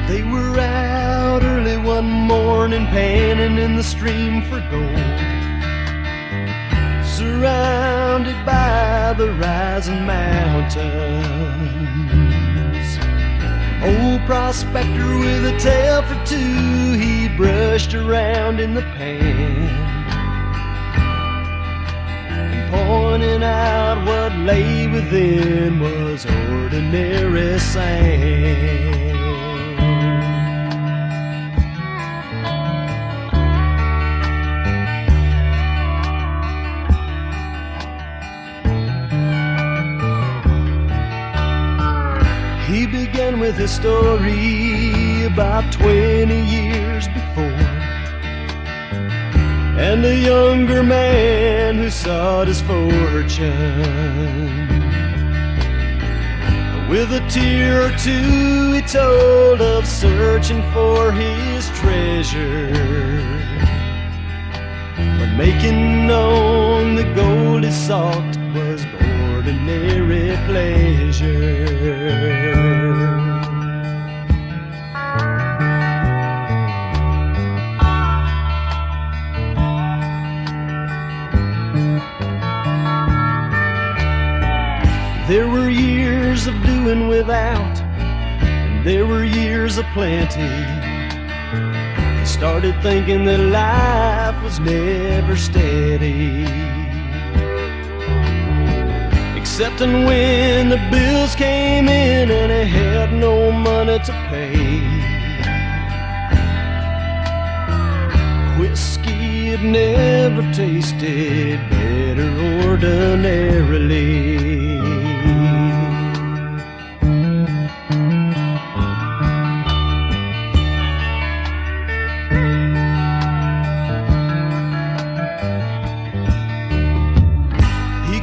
They were out early one morning, panning in the stream for gold, surrounded by the rising mountains. Old prospector with a tale for two, he brushed around in the pan, and pointing out what lay within was ordinary sand. He began with a story about 20 years before, and a younger man who sought his fortune. With a tear or two he told of searching for his treasure, but making known the gold he sought was ordinary pleasure. There were years of doing without, and there were years of plenty. He started thinking that life was never steady, excepting when the bills came in and he had no money to pay. Whiskey had never tasted better ordinarily.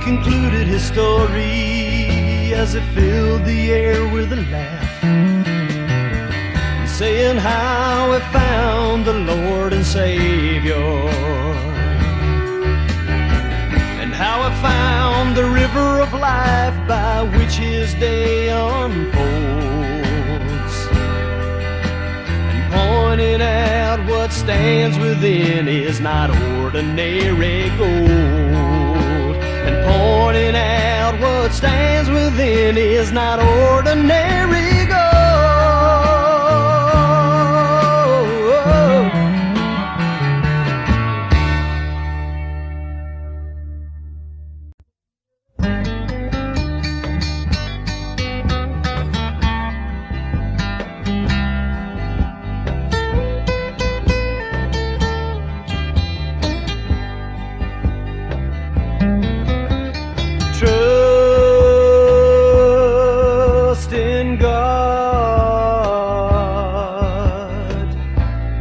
Concluded his story as it filled the air with a laugh, saying how he found the Lord and Savior, and how he found the river of life by which his day unfolds, and pointing out what stands within is not ordinary gold, and pointing out what stands within is not ordinary gold. Trust in God,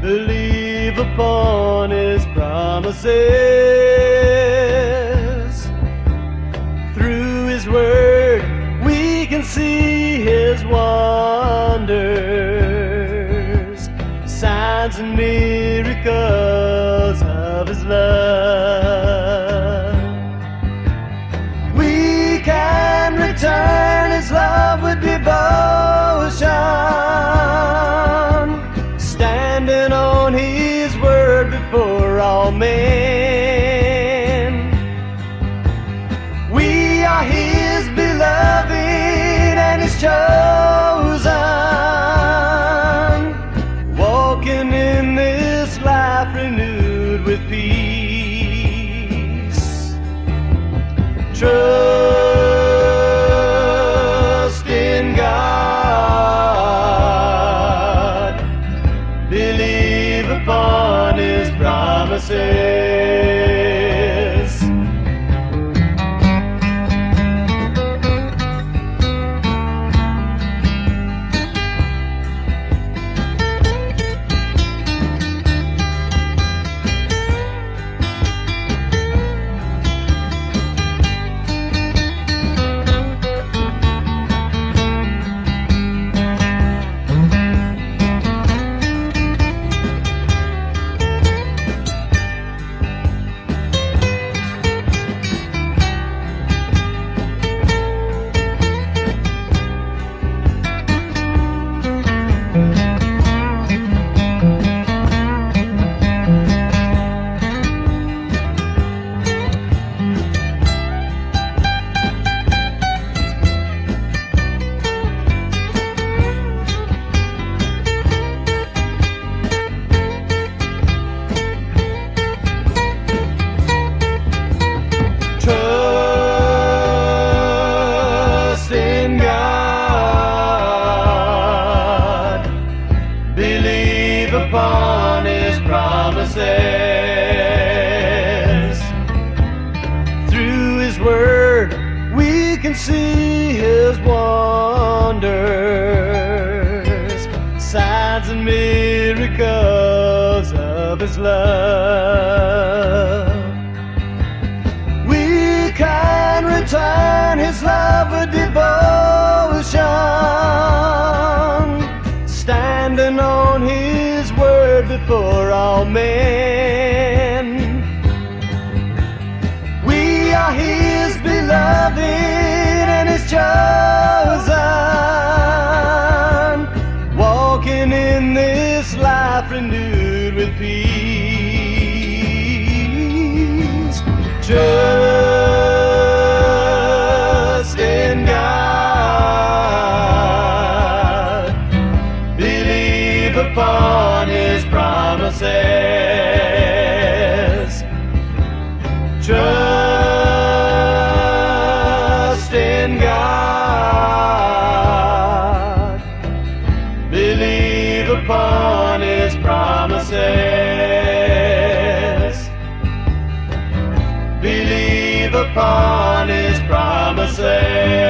believe upon His promises. Through His word we can see His wonders, signs and miracles of His love. We can return His love with devotion, standing on His word before all men. We are His beloved and His chosen, walking in this life renewed with peace. Trust in God, believe upon His promises. believe upon His promises. Through His Word we can see His wonders, signs and miracles of His love. We can return His love with devotion, standing on His word before all men. We are His beloved and His chosen, walking in this life renewed with peace. Trust in God, believe upon His promises. Trust in God, believe upon His promises. Believe upon His promises.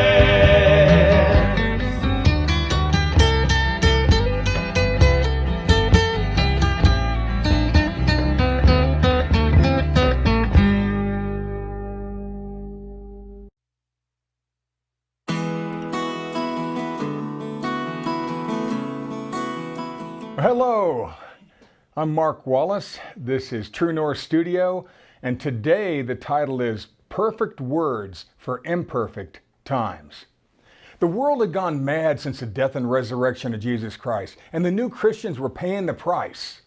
Hello, I'm Mark Wallace. This is True North Studio, and today the title is Perfect Words for Imperfect Times. The world had gone mad since the death and resurrection of Jesus Christ, and the new Christians were paying the price.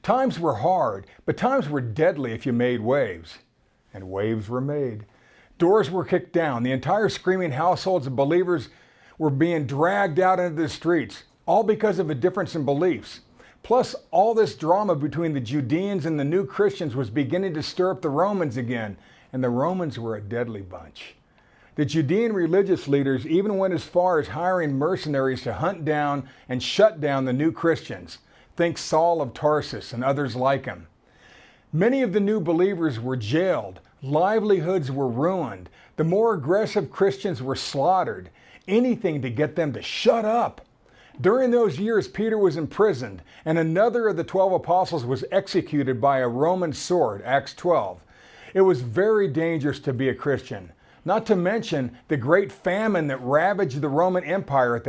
Times were hard, but times were deadly if you made waves. And waves were made. Doors were kicked down. The entire screaming households of believers were being dragged out into the streets, all because of a difference in beliefs. Plus, all this drama between the Judeans and the new Christians was beginning to stir up the Romans again, and the Romans were a deadly bunch. The Judean religious leaders even went as far as hiring mercenaries to hunt down and shut down the new Christians. Think Saul of Tarsus and others like him. Many of the new believers were jailed, livelihoods were ruined, the more aggressive Christians were slaughtered, anything to get them to shut up. During those years, Peter was imprisoned, and another of the 12 apostles was executed by a Roman sword, Acts 12. It was very dangerous to be a Christian, not to mention the great famine that ravaged the Roman Empire at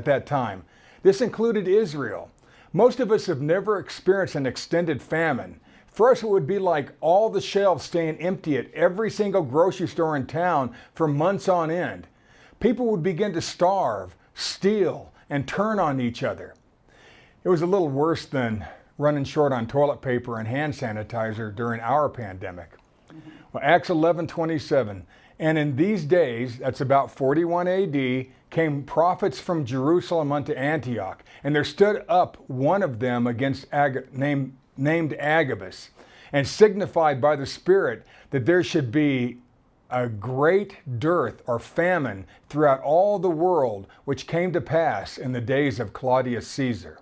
that time. This included Israel. Most of us have never experienced an extended famine. For us, it would be like all the shelves staying empty at every single grocery store in town for months on end. People would begin to starve, steal, and turn on each other. It was a little worse than running short on toilet paper and hand sanitizer during our pandemic. Well, Acts 11:27, and in these days, that's about 41 AD, came prophets from Jerusalem unto Antioch, and there stood up one of them against named Agabus, and signified by the Spirit that there should be a great dearth or famine throughout all the world, which came to pass in the days of Claudius Caesar.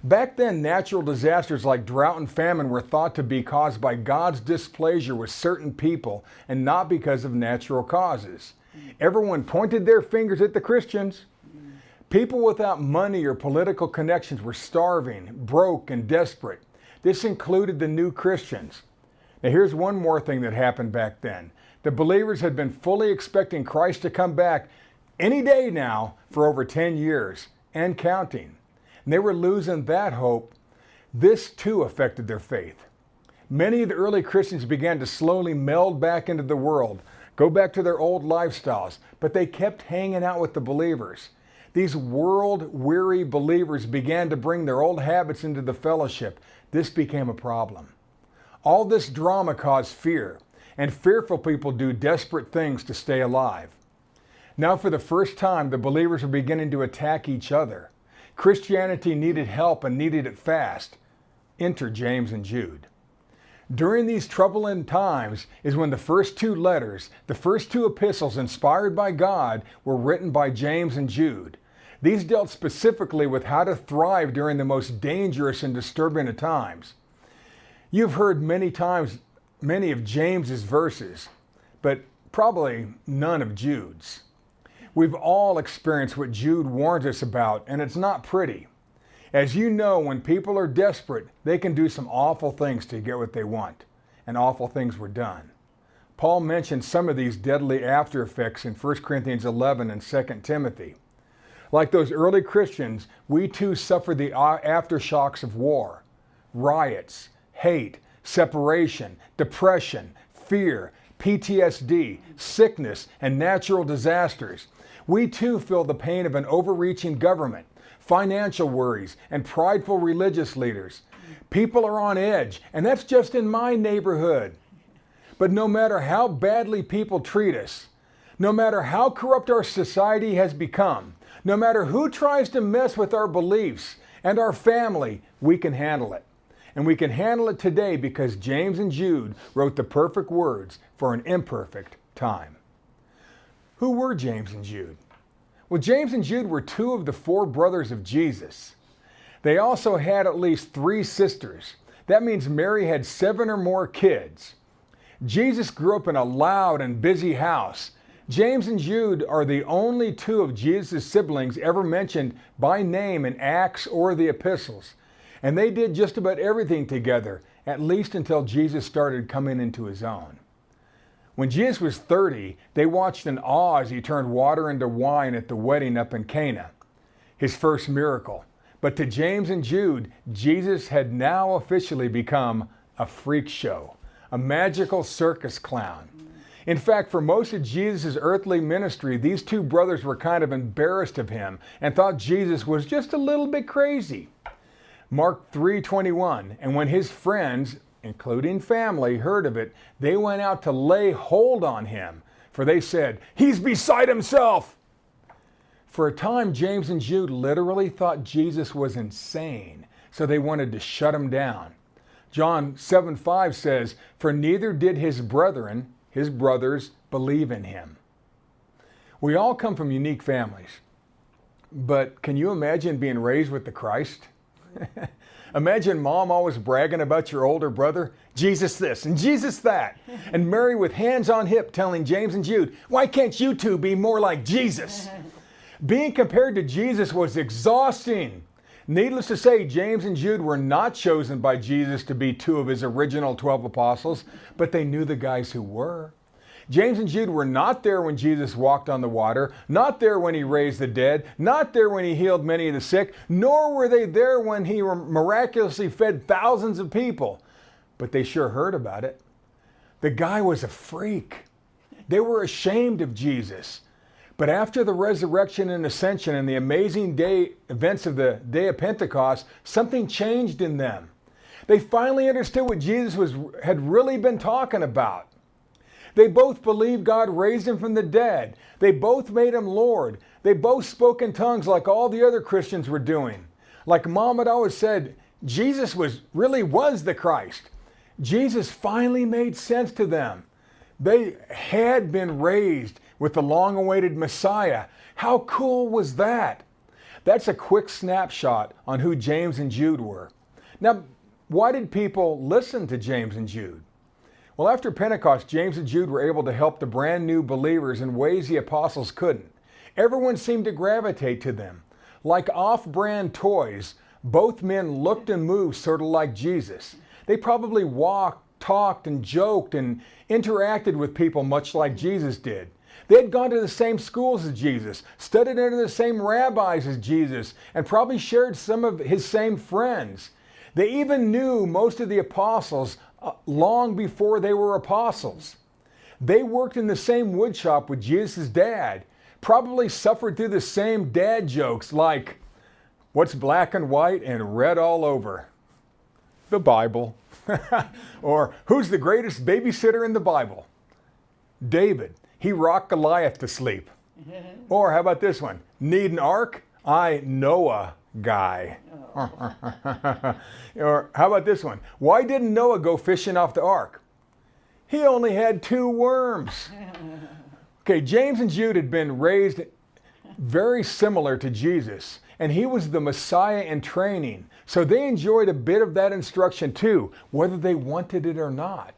Back then, natural disasters like drought and famine were thought to be caused by God's displeasure with certain people and not because of natural causes. Everyone pointed their fingers at the Christians. People without money or political connections were starving, broke, and desperate. This included the new Christians. Now here's one more thing that happened back then. The believers had been fully expecting Christ to come back any day now for over 10 years and counting. And they were losing that hope. This too affected their faith. Many of the early Christians began to slowly meld back into the world, go back to their old lifestyles, but they kept hanging out with the believers. These world-weary believers began to bring their old habits into the fellowship. This became a problem. All this drama caused fear, and fearful people do desperate things to stay alive. Now for the first time, the believers were beginning to attack each other. Christianity needed help and needed it fast. Enter James and Jude. During these troubling times is when the first two letters, the first two epistles inspired by God, were written by James and Jude. These dealt specifically with how to thrive during the most dangerous and disturbing of times. You've heard many times many of James's verses, but probably none of Jude's. We've all experienced what Jude warns us about, and it's not pretty. As you know, when people are desperate, they can do some awful things to get what they want, and awful things were done. Paul mentioned some of these deadly after effects in 1 Corinthians 11 and 2 Timothy. Like those early Christians, we too suffer the aftershocks of war, riots, hate, separation, depression, fear, PTSD, sickness, and natural disasters. We too feel the pain of an overreaching government, financial worries, and prideful religious leaders. People are on edge, and that's just in my neighborhood. But no matter how badly people treat us, no matter how corrupt our society has become, no matter who tries to mess with our beliefs and our family, we can handle it. And we can handle it today because James and Jude wrote the perfect words for an imperfect time. Who were James and Jude? Well, James and Jude were two of the four brothers of Jesus. They also had at least 3 sisters. That means Mary had 7 or more kids. Jesus grew up in a loud and busy house. James and Jude are the only 2 of Jesus' siblings ever mentioned by name in Acts or the epistles. And they did just about everything together, at least until Jesus started coming into his own. When Jesus was 30, they watched in awe as he turned water into wine at the wedding up in Cana, his first miracle. But to James and Jude, Jesus had now officially become a freak show, a magical circus clown. In fact, for most of Jesus' earthly ministry, these 2 brothers were kind of embarrassed of him and thought Jesus was just a little bit crazy. Mark 3:21, and when his friends, including family, heard of it, they went out to lay hold on him, for they said, "He's beside himself." For a time, James and Jude literally thought Jesus was insane, so they wanted to shut him down. John 7:5 says, "For neither did his brothers, believe in him." We all come from unique families, but can you imagine being raised with the Christ? Imagine mom always bragging about your older brother, Jesus this and Jesus that, and Mary with hands on hip telling James and Jude, "Why can't you 2 be more like Jesus?" Being compared to Jesus was exhausting. Needless to say, James and Jude were not chosen by Jesus to be 2 of his original 12 apostles, but they knew the guys who were. James and Jude were not there when Jesus walked on the water, not there when he raised the dead, not there when he healed many of the sick, nor were they there when he miraculously fed thousands of people. But they sure heard about it. The guy was a freak. They were ashamed of Jesus. But after the resurrection and ascension and the amazing events of the day of Pentecost, something changed in them. They finally understood what Jesus had really been talking about. They both believed God raised him from the dead. They both made him Lord. They both spoke in tongues like all the other Christians were doing. Like Mom had always said, Jesus really was the Christ. Jesus finally made sense to them. They had been raised with the long-awaited Messiah. How cool was that? That's a quick snapshot on who James and Jude were. Now, why did people listen to James and Jude? Well, after Pentecost, James and Jude were able to help the brand new believers in ways the apostles couldn't. Everyone seemed to gravitate to them. Like off-brand toys, both men looked and moved sort of like Jesus. They probably walked, talked, and joked and interacted with people much like Jesus did. They had gone to the same schools as Jesus, studied under the same rabbis as Jesus, and probably shared some of his same friends. They even knew most of the apostles long before they were apostles. They worked in the same woodshop with Jesus' dad, probably suffered through the same dad jokes like, "What's black and white and red all over?" The Bible. Or, "Who's the greatest babysitter in the Bible?" David. He rocked Goliath to sleep. Or how about this one? "Need an ark? Noah guy." Or how about this one? "Why didn't Noah go fishing off the ark?" He only had 2 worms. Okay, James and Jude had been raised very similar to Jesus, and he was the Messiah in training. So they enjoyed a bit of that instruction too, whether they wanted it or not.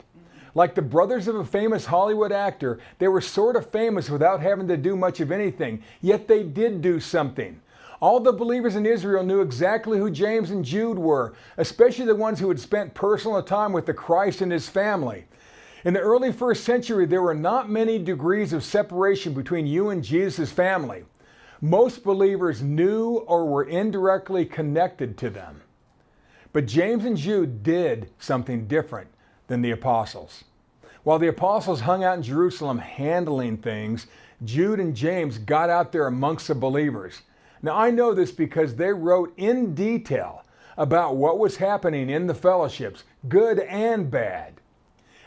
Like the brothers of a famous Hollywood actor, they were sort of famous without having to do much of anything, yet they did do something. All the believers in Israel knew exactly who James and Jude were, especially the ones who had spent personal time with the Christ and his family. In the early first century, there were not many degrees of separation between you and Jesus' family. Most believers knew or were indirectly connected to them. But James and Jude did something different than the apostles. While the apostles hung out in Jerusalem handling things, Jude and James got out there amongst the believers. Now I know this because they wrote in detail about what was happening in the fellowships, good and bad.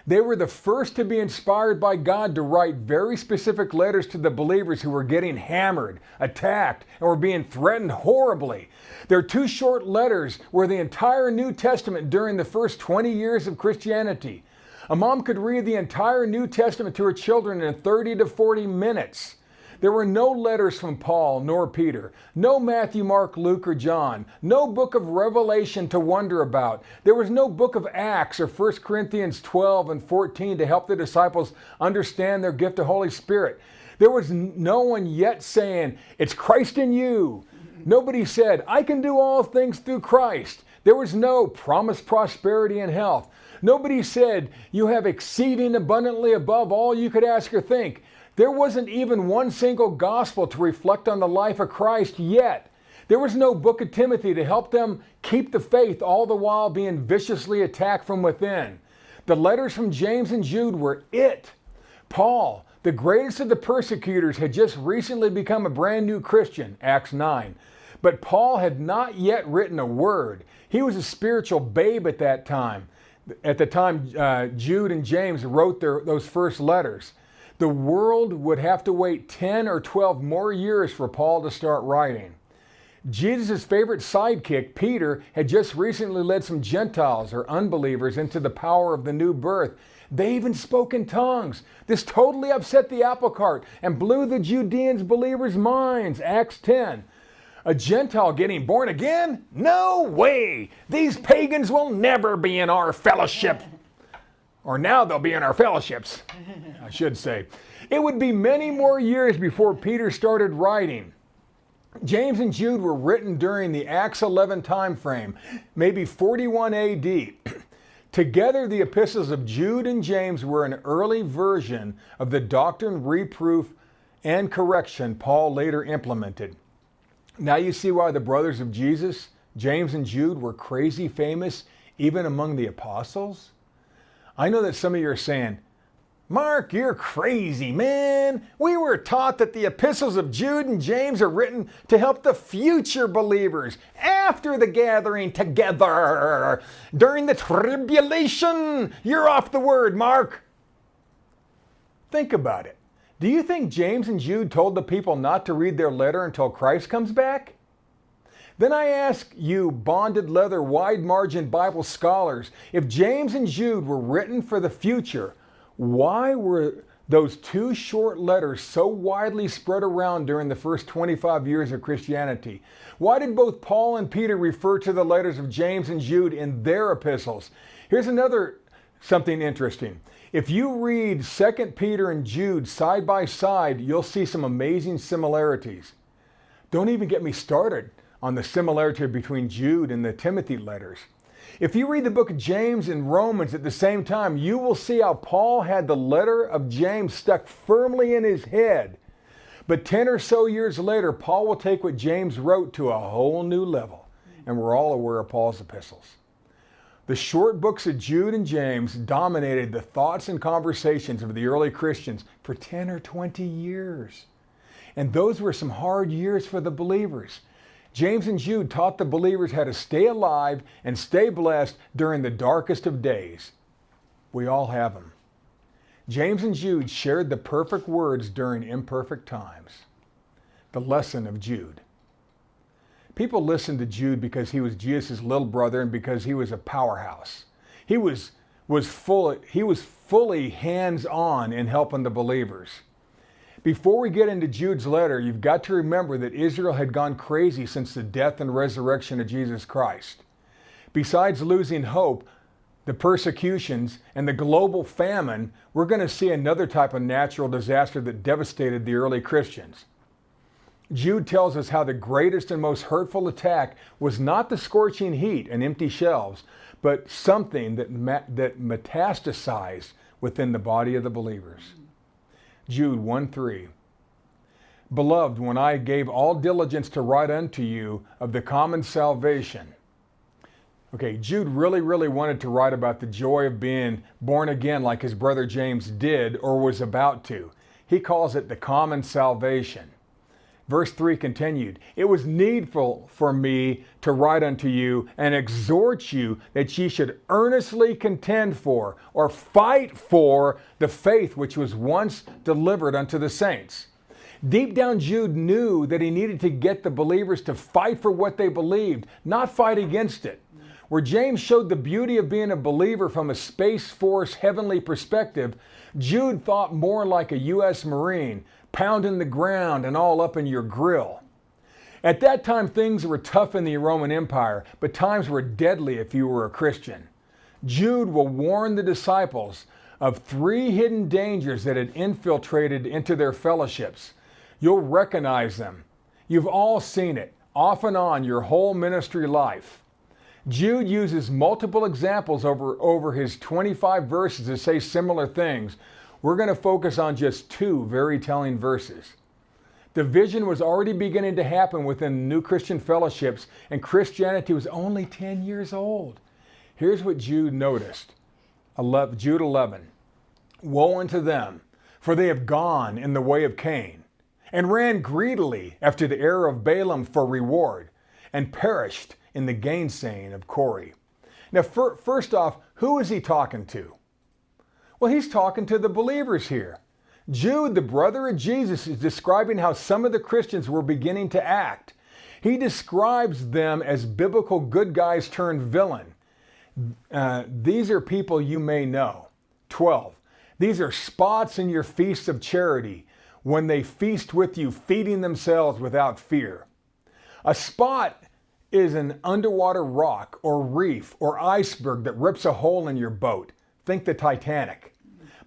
They were the first to be inspired by God to write very specific letters to the believers who were getting hammered, attacked, and were being threatened horribly. Their 2 short letters were the entire New Testament during the first 20 years of Christianity. A mom could read the entire New Testament to her children in 30 to 40 minutes. There were no letters from Paul nor Peter, no Matthew, Mark, Luke, or John, no book of Revelation to wonder about. There was no book of Acts or 1 Corinthians 12 and 14 to help the disciples understand their gift of Holy Spirit. There was no one yet saying, "It's Christ in you." Nobody said, "I can do all things through Christ." There was no promised prosperity and health. Nobody said, "You have exceeding abundantly above all you could ask or think." There wasn't even one single gospel to reflect on the life of Christ yet. There was no book of Timothy to help them keep the faith, all the while being viciously attacked from within. The letters from James and Jude were it. Paul, the greatest of the persecutors, had just recently become a brand new Christian, Acts 9. But Paul had not yet written a word. He was a spiritual babe at that time. At the time Jude and James wrote those first letters. The world would have to wait 10 or 12 more years for Paul to start writing. Jesus' favorite sidekick, Peter, had just recently led some Gentiles or unbelievers into the power of the new birth. They even spoke in tongues. This totally upset the apple cart and blew the Judeans believers' minds, Acts 10. A Gentile getting born again? No way! These pagans will never be in our fellowship. Or now they'll be in our fellowships, I should say. It would be many more years before Peter started writing. James and Jude were written during the Acts 11 time frame, maybe 41 AD. Together, the epistles of Jude and James were an early version of the doctrine, reproof, and correction Paul later implemented. Now you see why the brothers of Jesus, James and Jude, were crazy famous even among the apostles? I know that some of you are saying, "Mark, you're crazy, man. We were taught that the epistles of Jude and James are written to help the future believers after the gathering together during the tribulation." You're off the word, Mark. Think about it. Do you think James and Jude told the people not to read their letter until Christ comes back? Then I ask you, bonded leather, wide-margin Bible scholars, if James and Jude were written for the future, why were those 2 short letters so widely spread around during the first 25 years of Christianity? Why did both Paul and Peter refer to the letters of James and Jude in their epistles? Here's something interesting. If you read 2 Peter and Jude side by side, you'll see some amazing similarities. Don't even get me started on the similarity between Jude and the Timothy letters. If you read the book of James and Romans at the same time, you will see how Paul had the letter of James stuck firmly in his head. But 10 or so years later, Paul will take what James wrote to a whole new level. And we're all aware of Paul's epistles. The short books of Jude and James dominated the thoughts and conversations of the early Christians for 10 or 20 years. And those were some hard years for the believers. James and Jude taught the believers how to stay alive and stay blessed during the darkest of days. We all have them. James and Jude shared the perfect words during imperfect times. The lesson of Jude. People listened to Jude because he was Jesus' little brother and because he was a powerhouse. He was fully hands-on in helping the believers. Before we get into Jude's letter, you've got to remember that Israel had gone crazy since the death and resurrection of Jesus Christ. Besides losing hope, the persecutions, and the global famine, we're going to see another type of natural disaster that devastated the early Christians. Jude tells us how the greatest and most hurtful attack was not the scorching heat and empty shelves, but something that metastasized within the body of the believers. Jude 1:3. Beloved, when I gave all diligence to write unto you of the common salvation. Okay, Jude really wanted to write about the joy of being born again like his brother James did or was about to. He calls it the common salvation. Verse 3 continued, it was needful for me to write unto you and exhort you that ye should earnestly contend for or fight for the faith which was once delivered unto the saints. Deep down, Jude knew that he needed to get the believers to fight for what they believed, not fight against it. Where James showed the beauty of being a believer from a Space Force heavenly perspective, Jude thought more like a U.S. Marine, pounding the ground and all up in your grill. At that time, things were tough in the Roman Empire, but times were deadly if you were a Christian. Jude will warn the disciples of 3 hidden dangers that had infiltrated into their fellowships. You'll recognize them. You've all seen it, off and on your whole ministry life. Jude uses multiple examples over his 25 verses to say similar things. We're going to focus on just 2 very telling verses. Division was already beginning to happen within new Christian fellowships, and Christianity was only 10 years old. Here's what Jude noticed. Jude 11. Woe unto them, for they have gone in the way of Cain, and ran greedily after the error of Balaam for reward, and perished in the gainsaying of Corey. Now, first off, who is he talking to? Well, he's talking to the believers here. Jude, the brother of Jesus, is describing how some of the Christians were beginning to act. He describes them as biblical good guys turned villain. These are people you may know. 12. These are spots in your feasts of charity when they feast with you, feeding themselves without fear. A spot is an underwater rock or reef or iceberg that rips a hole in your boat. Think the Titanic.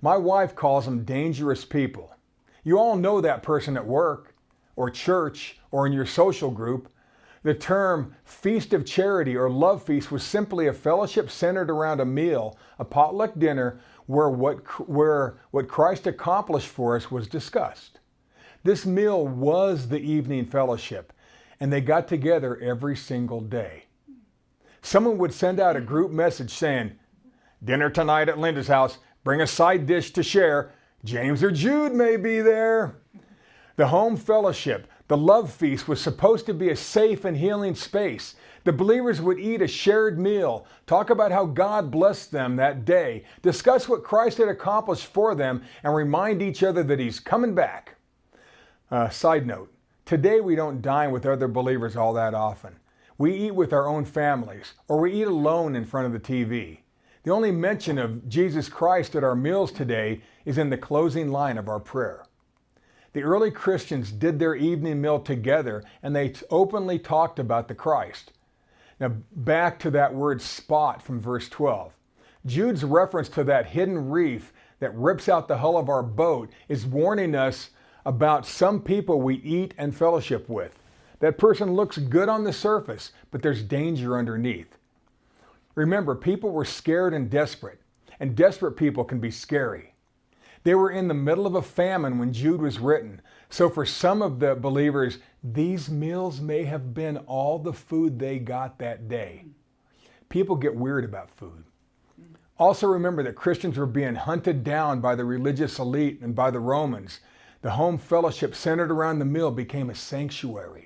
My wife calls them dangerous people. You all know that person at work or church or in your social group. The term feast of charity or love feast was simply a fellowship centered around a meal, a potluck dinner where what Christ accomplished for us was discussed. This meal was the evening fellowship, and they got together every single day. Someone would send out a group message saying, dinner tonight at Linda's house, bring a side dish to share. James or Jude may be there. The home fellowship, the love feast, was supposed to be a safe and healing space. The believers would eat a shared meal, talk about how God blessed them that day, discuss what Christ had accomplished for them, and remind each other that He's coming back. Side note, today we don't dine with other believers all that often. We eat with our own families, or we eat alone in front of the TV. The only mention of Jesus Christ at our meals today is in the closing line of our prayer. The early Christians did their evening meal together, and they openly talked about the Christ. Now back to that word spot from verse 12. Jude's reference to that hidden reef that rips out the hull of our boat is warning us about some people we eat and fellowship with. That person looks good on the surface, but there's danger underneath. Remember, people were scared and desperate people can be scary. They were in the middle of a famine when Jude was written, so for some of the believers, these meals may have been all the food they got that day. People get weird about food. Also remember that Christians were being hunted down by the religious elite and by the Romans. The home fellowship centered around the meal became a sanctuary.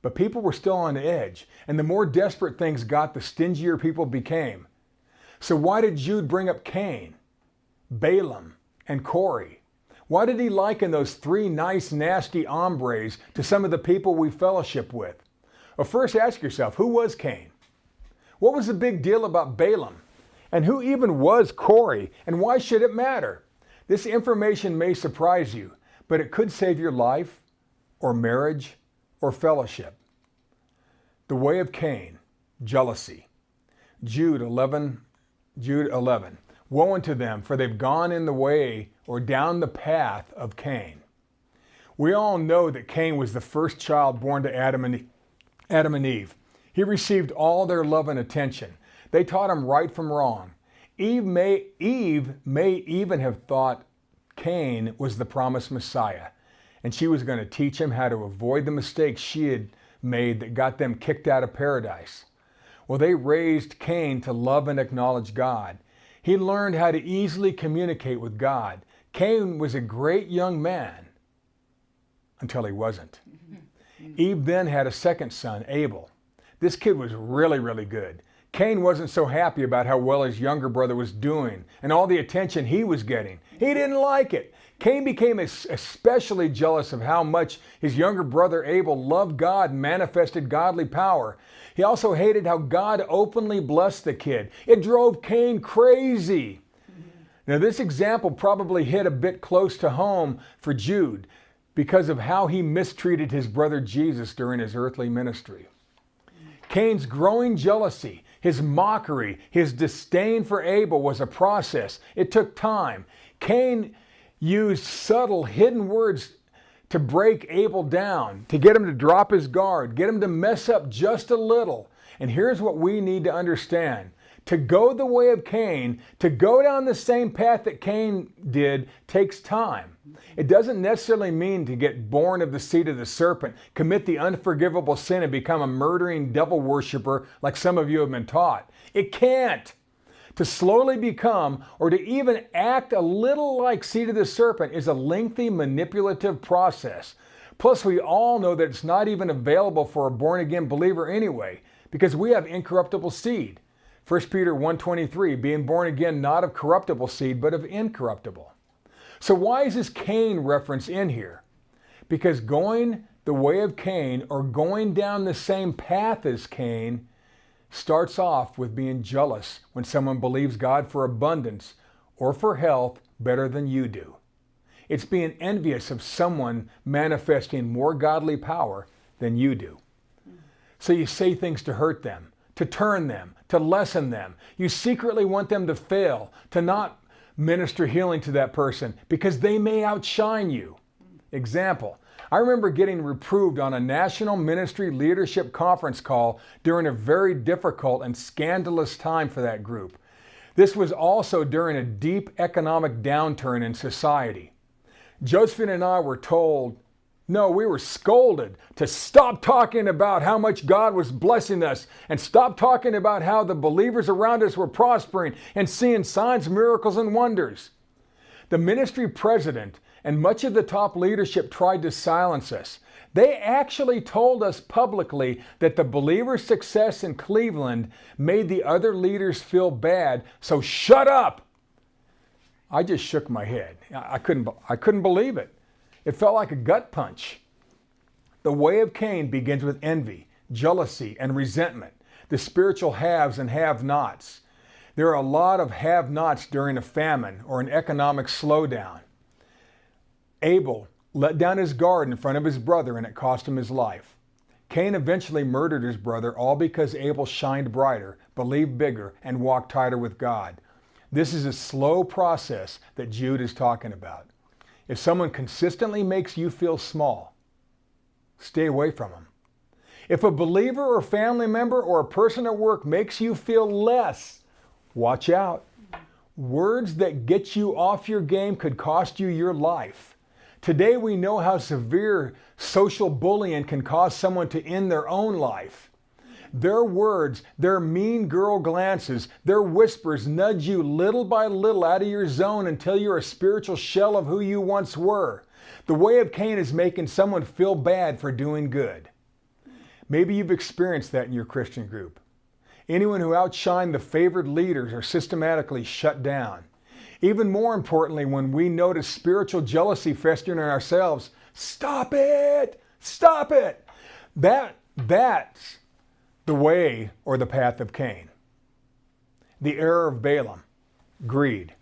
But people were still on edge, and the more desperate things got, the stingier people became. So why did Jude bring up Cain, Balaam, and Corey? Why did he liken those 3 nice, nasty hombres to some of the people we fellowship with? Well, first ask yourself, who was Cain? What was the big deal about Balaam? And who even was Corey? And why should it matter? This information may surprise you, but it could save your life or marriage or fellowship. The way of Cain, jealousy. Jude 11. Woe unto them, for they've gone in the way or down the path of Cain. We all know that Cain was the first child born to Adam and Eve. He received all their love and attention. They taught him right from wrong. Eve may even have thought Cain was the promised Messiah, and she was going to teach him how to avoid the mistakes she had made that got them kicked out of paradise. Well, they raised Cain to love and acknowledge God. He learned how to easily communicate with God. Cain was a great young man until he wasn't. Eve then had a second son, Abel. This kid was really, really good. Cain wasn't so happy about how well his younger brother was doing and all the attention he was getting. He didn't like it. Cain became especially jealous of how much his younger brother Abel loved God and manifested godly power. He also hated how God openly blessed the kid. It drove Cain crazy. Now, this example probably hit a bit close to home for Jude because of how he mistreated his brother Jesus during his earthly ministry. Cain's growing jealousy, his mockery, his disdain for Abel was a process. It took time. Cain used subtle, hidden words to break Abel down, to get him to drop his guard, get him to mess up just a little. And here's what we need to understand. To go the way of Cain, to go down the same path that Cain did, takes time. It doesn't necessarily mean to get born of the seed of the serpent, commit the unforgivable sin and become a murdering devil worshiper like some of you have been taught. It can't. To slowly become or to even act a little like seed of the serpent is a lengthy manipulative process. Plus, we all know that it's not even available for a born-again believer anyway, because we have incorruptible seed. 1 Peter 1:23, being born again not of corruptible seed, but of incorruptible. So why is this Cain reference in here? Because going the way of Cain or going down the same path as Cain starts off with being jealous when someone believes God for abundance or for health better than you do. It's being envious of someone manifesting more godly power than you do. So you say things to hurt them, to turn them, to lessen them. You secretly want them to fail, to not minister healing to that person because they may outshine you. Example, I remember getting reproved on a national ministry leadership conference call during a very difficult and scandalous time for that group. This was also during a deep economic downturn in society. Josephine and I were told, we were scolded to stop talking about how much God was blessing us and stop talking about how the believers around us were prospering and seeing signs, miracles, and wonders. The ministry president and much of the top leadership tried to silence us. They actually told us publicly that the believers' success in Cleveland made the other leaders feel bad, so shut up. I just shook my head. I couldn't believe it. It felt like a gut punch. The way of Cain begins with envy, jealousy, and resentment, the spiritual haves and have-nots. There are a lot of have-nots during a famine or an economic slowdown. Abel let down his guard in front of his brother and it cost him his life. Cain eventually murdered his brother, all because Abel shined brighter, believed bigger, and walked tighter with God. This is a slow process that Jude is talking about. If someone consistently makes you feel small, stay away from them. If a believer or family member or a person at work makes you feel less, watch out. Words that get you off your game could cost you your life. Today we know how severe social bullying can cause someone to end their own life. Their words, their mean girl glances, their whispers nudge you little by little out of your zone until you're a spiritual shell of who you once were. The way of Cain is making someone feel bad for doing good. Maybe you've experienced that in your Christian group. Anyone who outshined the favored leaders are systematically shut down. Even more importantly, when we notice spiritual jealousy festering in ourselves, stop it! Stop it! That's the way or the path of Cain. The error of Balaam, greed.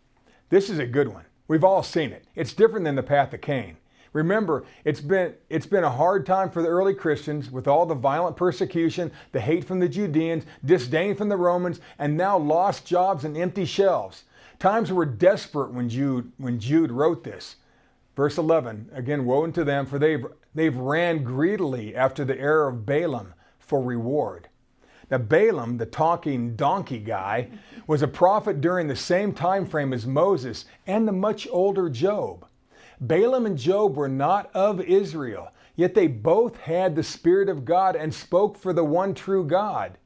This is a good one. We've all seen it. It's different than the path of Cain. Remember, it's been a hard time for the early Christians with all the violent persecution, the hate from the Judeans, disdain from the Romans, and now lost jobs and empty shelves. Times were desperate when Jude wrote this. Verse 11, again, woe unto them, for they've ran greedily after the error of Balaam for reward. Now Balaam, the talking donkey guy, was a prophet during the same time frame as Moses and the much older Job. Balaam and Job were not of Israel, yet they both had the Spirit of God and spoke for the one true God.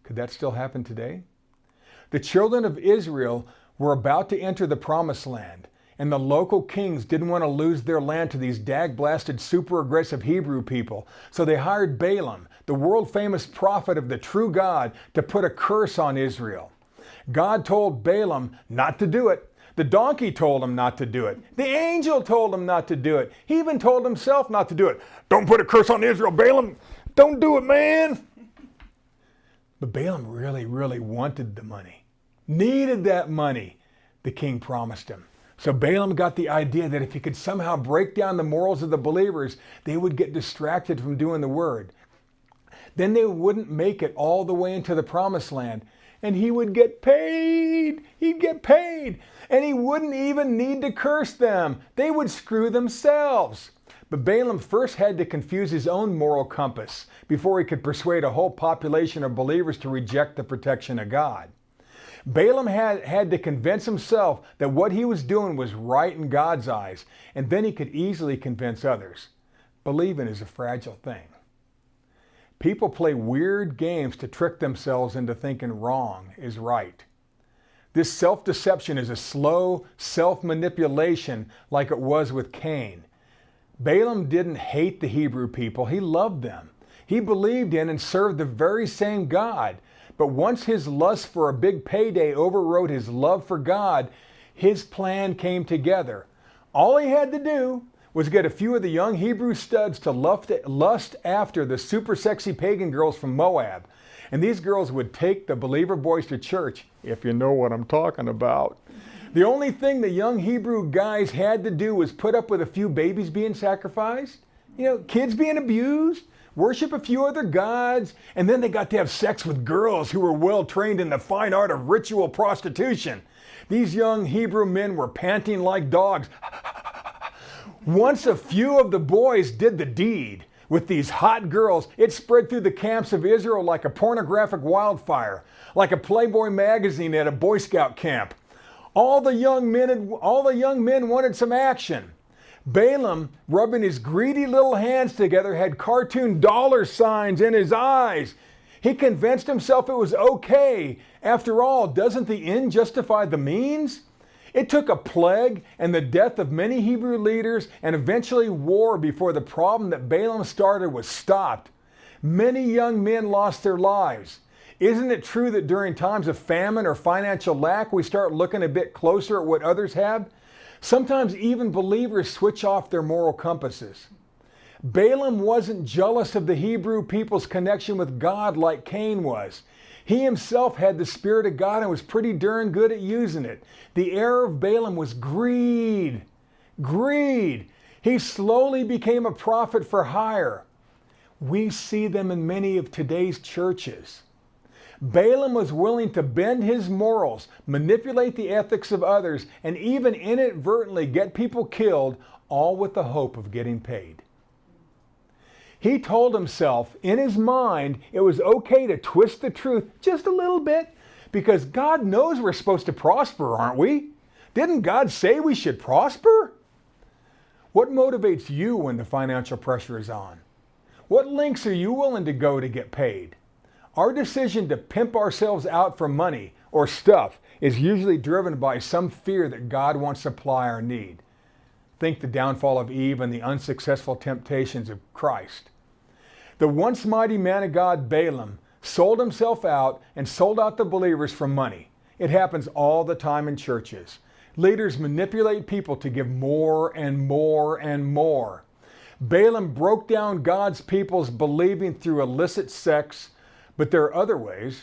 Could that still happen today? The children of Israel were about to enter the promised land, and the local kings didn't want to lose their land to these dag-blasted, super-aggressive Hebrew people, so they hired Balaam, the world-famous prophet of the true God, to put a curse on Israel. God told Balaam not to do it. The donkey told him not to do it. The angel told him not to do it. He even told himself not to do it. Don't put a curse on Israel, Balaam. Don't do it, man. But Balaam really, really wanted the money. Needed that money the king promised him. So Balaam got the idea that if he could somehow break down the morals of the believers, they would get distracted from doing the word. Then they wouldn't make it all the way into the promised land. And he would get paid. He'd get paid. And he wouldn't even need to curse them. They would screw themselves. But Balaam first had to confuse his own moral compass before he could persuade a whole population of believers to reject the protection of God. Balaam had to convince himself that what he was doing was right in God's eyes, and then he could easily convince others. Believing is a fragile thing. People play weird games to trick themselves into thinking wrong is right. This self-deception is a slow self-manipulation like it was with Cain. Balaam didn't hate the Hebrew people, he loved them. He believed in and served the very same God. But once his lust for a big payday overrode his love for God, his plan came together. All he had to do was get a few of the young Hebrew studs to lust after the super sexy pagan girls from Moab. And these girls would take the believer boys to church, if you know what I'm talking about. The only thing the young Hebrew guys had to do was put up with a few babies being sacrificed, kids being abused, worship a few other gods, and then they got to have sex with girls who were well trained in the fine art of ritual prostitution. These young Hebrew men were panting like dogs. Once a few of the boys did the deed with these hot girls, it spread through the camps of Israel like a pornographic wildfire, like a Playboy magazine at a Boy Scout camp. All the young men wanted some action. Balaam, rubbing his greedy little hands together, had cartoon dollar signs in his eyes. He convinced himself it was okay. After all, doesn't the end justify the means? It took a plague and the death of many Hebrew leaders and eventually war before the problem that Balaam started was stopped. Many young men lost their lives. Isn't it true that during times of famine or financial lack, we start looking a bit closer at what others have? Sometimes even believers switch off their moral compasses. Balaam wasn't jealous of the Hebrew people's connection with God like Cain was. He himself had the Spirit of God and was pretty darn good at using it. The error of Balaam was greed. Greed. He slowly became a prophet for hire. We see them in many of today's churches. Balaam was willing to bend his morals, manipulate the ethics of others, and even inadvertently get people killed, all with the hope of getting paid. He told himself in his mind it was okay to twist the truth just a little bit because God knows we're supposed to prosper, aren't we? Didn't God say we should prosper? What motivates you when the financial pressure is on? What lengths are you willing to go to get paid? Our decision to pimp ourselves out for money or stuff is usually driven by some fear that God won't supply our need. Think the downfall of Eve and the unsuccessful temptations of Christ. The once mighty man of God, Balaam, sold himself out and sold out the believers for money. It happens all the time in churches. Leaders manipulate people to give more and more and more. Balaam broke down God's people's believing through illicit sex, but there are other ways.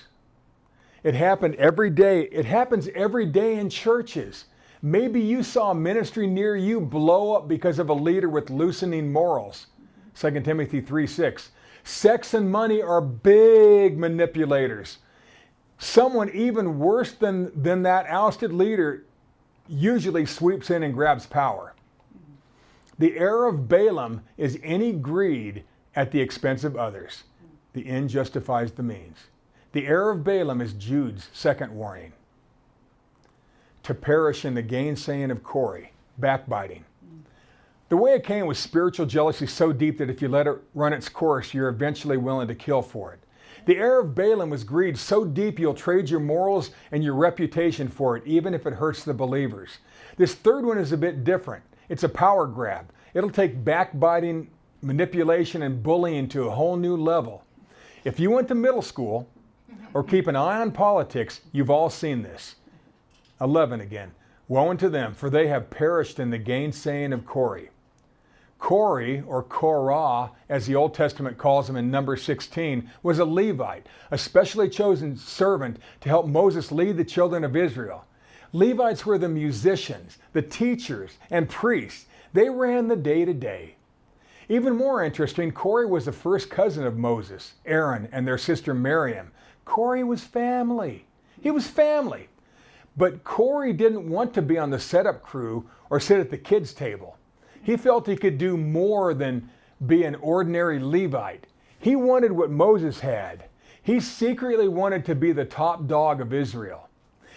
It happens every day in churches. Maybe you saw a ministry near you blow up because of a leader with loosening morals. 2 Timothy 3:6. Sex and money are big manipulators. Someone even worse than that ousted leader usually sweeps in and grabs power. The error of Balaam is any greed at the expense of others. The end justifies the means. The error of Balaam is Jude's second warning. To perish in the gainsaying of Corey, backbiting. The way of Cain was spiritual jealousy so deep that if you let it run its course, you're eventually willing to kill for it. The error of Balaam was greed so deep you'll trade your morals and your reputation for it, even if it hurts the believers. This third one is a bit different. It's a power grab. It'll take backbiting, manipulation, and bullying to a whole new level. If you went to middle school or keep an eye on politics, you've all seen this. 11 again. Woe unto them, for they have perished in the gainsaying of Corey. Corey, or Korah, as the Old Testament calls him in Numbers 16, was a Levite, a specially chosen servant to help Moses lead the children of Israel. Levites were the musicians, the teachers, and priests. They ran the day-to-day. Even more interesting, Corey was the first cousin of Moses, Aaron, and their sister Miriam. Corey was family. He was family. But Corey didn't want to be on the setup crew or sit at the kids' table. He felt he could do more than be an ordinary Levite. He wanted what Moses had. He secretly wanted to be the top dog of Israel.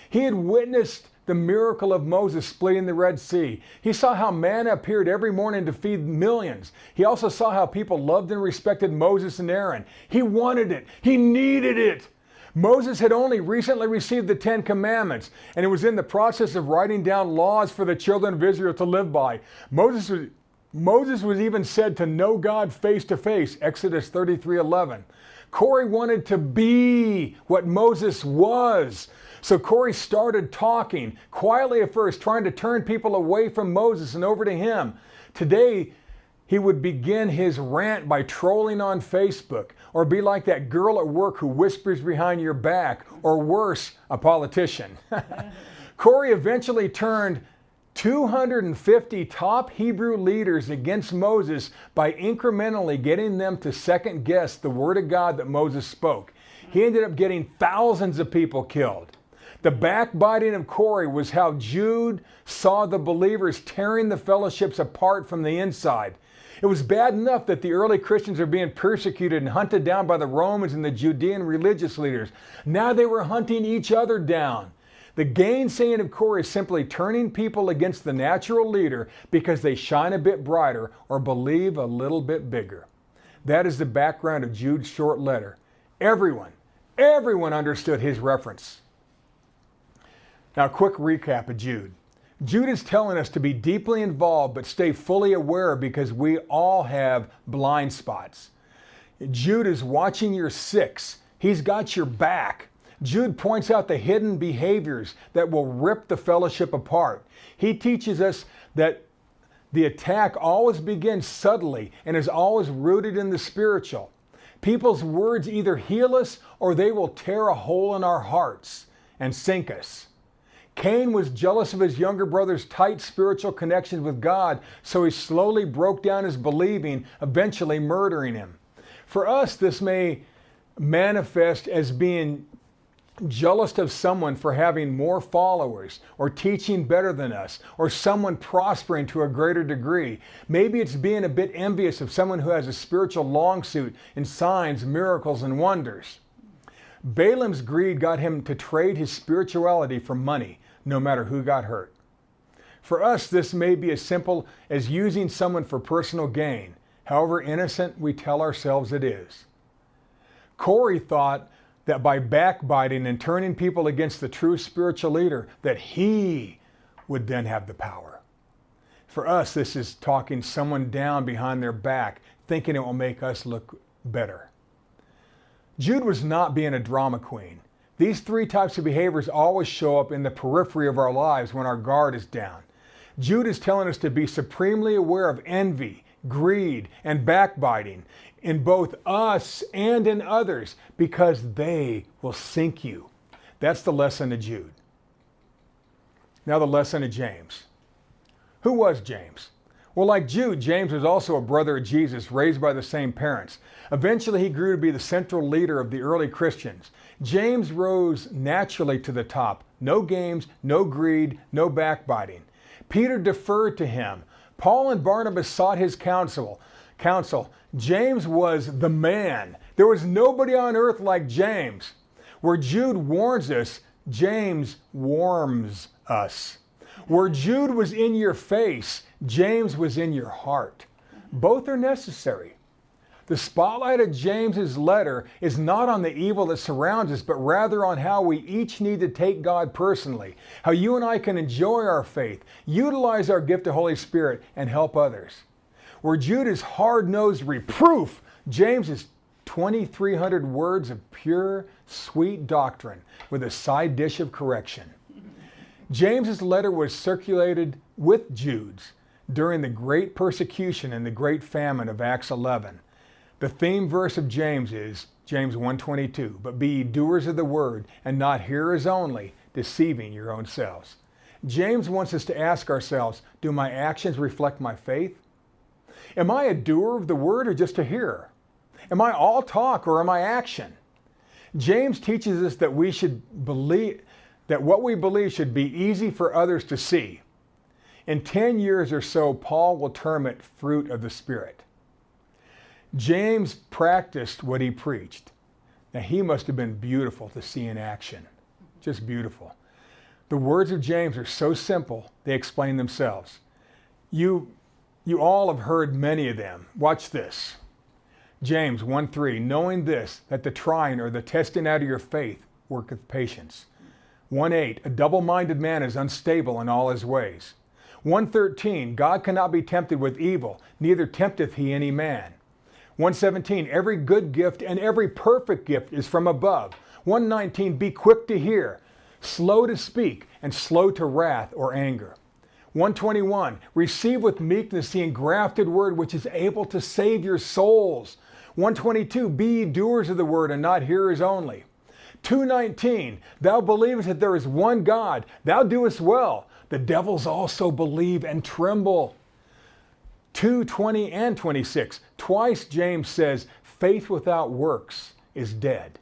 He had witnessed the miracle of Moses splitting the Red Sea. He saw how manna appeared every morning to feed millions. He also saw how people loved and respected Moses and Aaron. He wanted it. He needed it. Moses had only recently received the 10 Commandments, and he was in the process of writing down laws for the children of Israel to live by. Moses was even said to know God face to face, Exodus 33:11. Corey wanted to be what Moses was. So Corey started talking, quietly at first, trying to turn people away from Moses and over to him. Today, he would begin his rant by trolling on Facebook, or be like that girl at work who whispers behind your back, or worse, a politician. Corey eventually turned 250 top Hebrew leaders against Moses by incrementally getting them to second guess the word of God that Moses spoke. He ended up getting thousands of people killed. The backbiting of Corey was how Jude saw the believers tearing the fellowships apart from the inside. It was bad enough that the early Christians were being persecuted and hunted down by the Romans and the Judean religious leaders. Now they were hunting each other down. The gainsaying of Corey is simply turning people against the natural leader because they shine a bit brighter or believe a little bit bigger. That is the background of Jude's short letter. Everyone understood his reference. Now, a quick recap of Jude. Jude is telling us to be deeply involved but stay fully aware because we all have blind spots. Jude is watching your six. He's got your back. Jude points out the hidden behaviors that will rip the fellowship apart. He teaches us that the attack always begins subtly and is always rooted in the spiritual. People's words either heal us or they will tear a hole in our hearts and sink us. Cain was jealous of his younger brother's tight spiritual connections with God, so he slowly broke down his believing, eventually murdering him. For us, this may manifest as being jealous of someone for having more followers, or teaching better than us, or someone prospering to a greater degree. Maybe it's being a bit envious of someone who has a spiritual long suit in signs, miracles, and wonders. Balaam's greed got him to trade his spirituality for money, no matter who got hurt. For us, this may be as simple as using someone for personal gain, however innocent we tell ourselves it is. Corey thought that by backbiting and turning people against the true spiritual leader, that he would then have the power. For us, this is talking someone down behind their back, thinking it will make us look better. Jude was not being a drama queen. These three types of behaviors always show up in the periphery of our lives when our guard is down. Jude is telling us to be supremely aware of envy, greed, and backbiting in both us and in others because they will sink you. That's the lesson of Jude. Now the lesson of James. Who was James? Well, like Jude, James was also a brother of Jesus, raised by the same parents. Eventually, he grew to be the central leader of the early Christians. James rose naturally to the top. No games, no greed, no backbiting. Peter deferred to him. Paul and Barnabas sought his counsel. James was the man. There was nobody on earth like James. Where Jude warns us, James warms us. Where Jude was in your face, James was in your heart. Both are necessary. The spotlight of James's letter is not on the evil that surrounds us, but rather on how we each need to take God personally, how you and I can enjoy our faith, utilize our gift of Holy Spirit, and help others. Where Jude is hard-nosed reproof, James is 2,300 words of pure, sweet doctrine with a side dish of correction. James's letter was circulated with Jude's during the great persecution and the great famine of Acts 11. The theme verse of James is James 1:22, but be ye doers of the word and not hearers only, deceiving your own selves. James wants us to ask ourselves, do my actions reflect my faith? Am I a doer of the word or just a hearer? Am I all talk or am I action? James teaches us that we should believe, that what we believe should be easy for others to see. In 10 years or so, Paul will term it fruit of the Spirit. James practiced what he preached. Now, he must have been beautiful to see in action. Just beautiful. The words of James are so simple, they explain themselves. You all have heard many of them. Watch this. James 1:3, knowing this, that the trying or the testing out of your faith worketh patience. 1:8, a double-minded man is unstable in all his ways. 1:13, God cannot be tempted with evil, neither tempteth he any man. 1:17, every good gift and every perfect gift is from above. 1:19, be quick to hear, slow to speak, and slow to wrath or anger. 1:21, receive with meekness the engrafted word which is able to save your souls. 1:22, be ye doers of the word and not hearers only. 2:19, thou believest that there is one God, thou doest well. The devils also believe and tremble. 2:20 and 26, twice James says, faith without works is dead.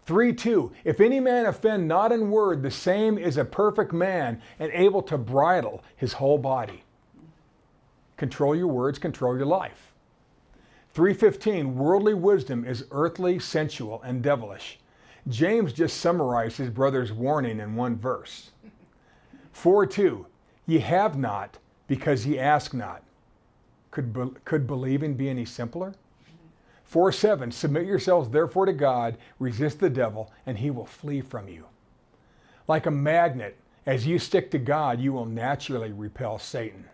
3:2, if any man offend not in word, the same is a perfect man and able to bridle his whole body. Control your words, control your life. 3:15, worldly wisdom is earthly, sensual, and devilish. James just summarized his brother's warning in one verse. 4:2, ye have not because ye ask not. Could believing be any simpler? 4:7, submit yourselves therefore to God, resist the devil, and he will flee from you. Like a magnet, as you stick to God, you will naturally repel Satan.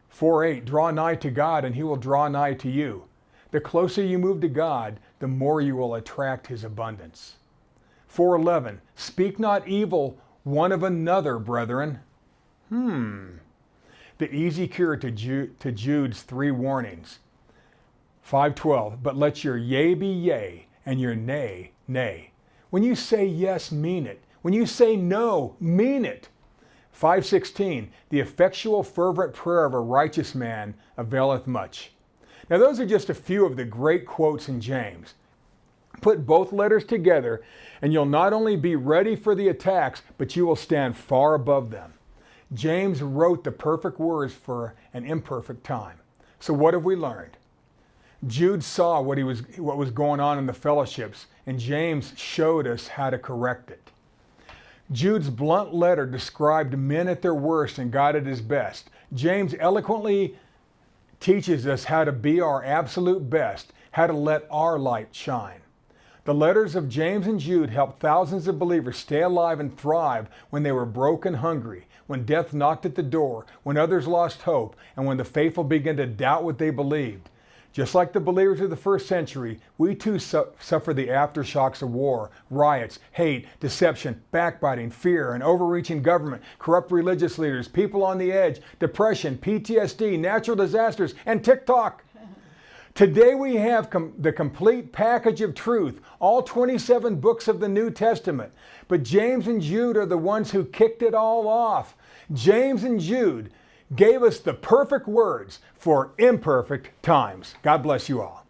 4:8, draw nigh to God, and he will draw nigh to you. The closer you move to God, the more you will attract his abundance. 4:11, speak not evil one of another, brethren. The easy cure to Jude's 3 warnings. 5:12, but let your yea be yea, and your nay, nay. When you say yes, mean it. When you say no, mean it. 5:16, the effectual fervent prayer of a righteous man availeth much. Now those are just a few of the great quotes in James. Put both letters together and you'll not only be ready for the attacks, but you will stand far above them. James wrote the perfect words for an imperfect time. So what have we learned? Jude saw what was going on in the fellowships, and James showed us how to correct it. Jude's blunt letter described men at their worst and God at his best. James eloquently teaches us how to be our absolute best, how to let our light shine. The letters of James and Jude helped thousands of believers stay alive and thrive when they were broke and hungry, when death knocked at the door, when others lost hope, and when the faithful began to doubt what they believed. Just like the believers of the first century, we too suffer the aftershocks of war, riots, hate, deception, backbiting, fear, an overreaching government, corrupt religious leaders, people on the edge, depression, PTSD, natural disasters, and TikTok. Today we have the complete package of truth, all 27 books of the New Testament. But James and Jude are the ones who kicked it all off. James and Jude gave us the perfect words for imperfect times. God bless you all.